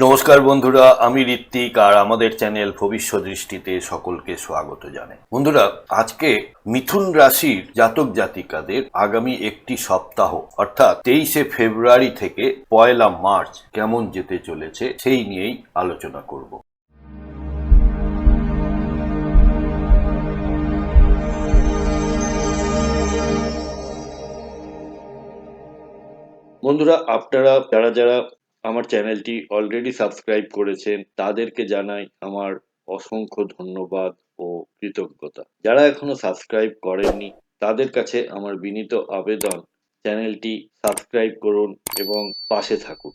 নমস্কার বন্ধুরা, আমি ঋত্বিক আর আমাদের চ্যানেল ভবিষ্যৎ দৃষ্টিতে সকলকে স্বাগত জানাই। বন্ধুরা, আজকে মিথুন রাশির জাতক জাতিকাদের আগামী একটি সপ্তাহ অর্থাৎ 23শে ফেব্রুয়ারি থেকে 1 মার্চ কেমন যেতে চলেছে সেই নিয়েই আলোচনা করব। বন্ধুরা, আপনারা যারা আমার চ্যানেলটি অলরেডি সাবস্ক্রাইব করেছেন তাদেরকে জানাই আমার অসংখ্য ধন্যবাদ ও কৃতজ্ঞতা। যারা এখনো সাবস্ক্রাইব করেননি তাদের কাছে আমার বিনীত আবেদন, চ্যানেলটি সাবস্ক্রাইব করুন এবং পাশে থাকুন।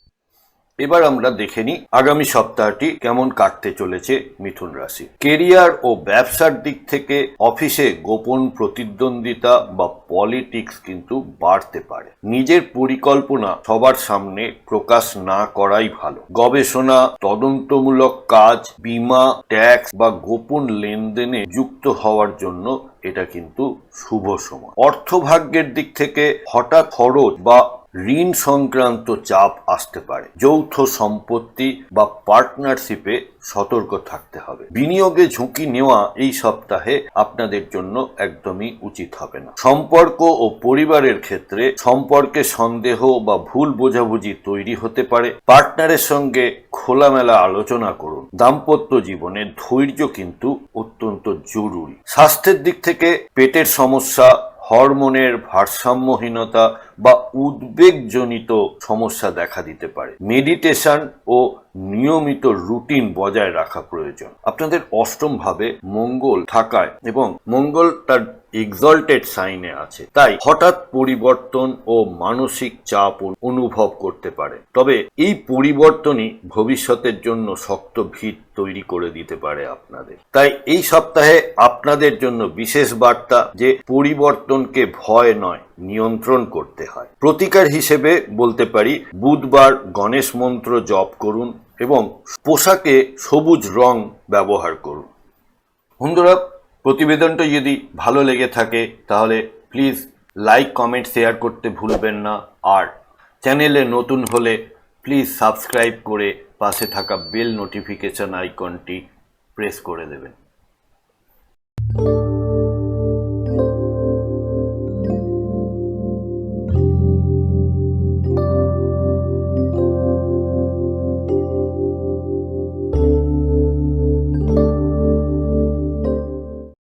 এবার আমরা দেখে নিই আগামী সপ্তাহটি কেমন কাটতে চলেছে মিথুন রাশি। কেরিয়ার ও ব্যবসার দিক থেকে অফিসে গোপন প্রতিদ্বন্দ্বিতা বা পলিটিক্স কিন্তু বাড়তে পারে। নিজের পরিকল্পনা সবার সামনে প্রকাশ না করাই ভালো। গবেষণা, তদন্তমূলক কাজ, বীমা, ট্যাক্স বা গোপন লেনদেনে যুক্ত হওয়ার জন্য এটা কিন্তু শুভ সময়। অর্থভাগ্যের দিক থেকে হঠাৎ খরচ বা ঋণ সংক্রান্ত চাপ আসতে পারে। যৌথ সম্পত্তি বা পার্টনারশিপে সতর্ক থাকতে হবে। বিনিয়োগে ঝুঁকি নেওয়া এই সপ্তাহে আপনাদের জন্য একদমই উচিত হবে না। সম্পর্ক ও পরিবারের ক্ষেত্রে সম্পর্কে সন্দেহ বা ভুল বোঝাবুঝি তৈরি হতে পারে। পার্টনারের সঙ্গে খোলামেলা আলোচনা করুন। দাম্পত্য জীবনে ধৈর্য কিন্তু অত্যন্ত জরুরি। স্বাস্থ্যের দিক থেকে পেটের সমস্যা, হরমোনের ভারসাম্যহীনতা বা উদ্বেগজনিত সমস্যা দেখা দিতে পারে। মেডিটেশন ও নিয়মিত রুটিন বজায় রাখা প্রয়োজন। আপনাদের অষ্টম ভাবে মঙ্গল থাকায় এবং মঙ্গল তার এক্সল্টেড সাইনে আছে, তাই হঠাৎ পরিবর্তন ও মানসিক চাপ অনুভব করতে পারে। তবে এই পরিবর্তনই ভবিষ্যতের জন্য শক্ত ভিত তৈরি করে দিতে পারে আপনাদের। তাই এই সপ্তাহে আপনাদের জন্য বিশেষ বার্তা যে পরিবর্তনকে ভয় নয়, নিয়ন্ত্রণ করতে হয়। প্রতিকার হিসেবে বলতে পারি, বুধবার গণেশ মন্ত্র জপ করুন এবং পোশাকে সবুজ রং ব্যবহার করুন। বন্ধুরা, প্রতিবেদনটা যদি ভালো লেগে থাকে তাহলে প্লিজ লাইক, কমেন্ট, শেয়ার করতে ভুলবেন না। আর চ্যানেলে নতুন হলে প্লিজ সাবস্ক্রাইব করে পাশে থাকা বেল নোটিফিকেশন আইকনটি প্রেস করে দেবেন।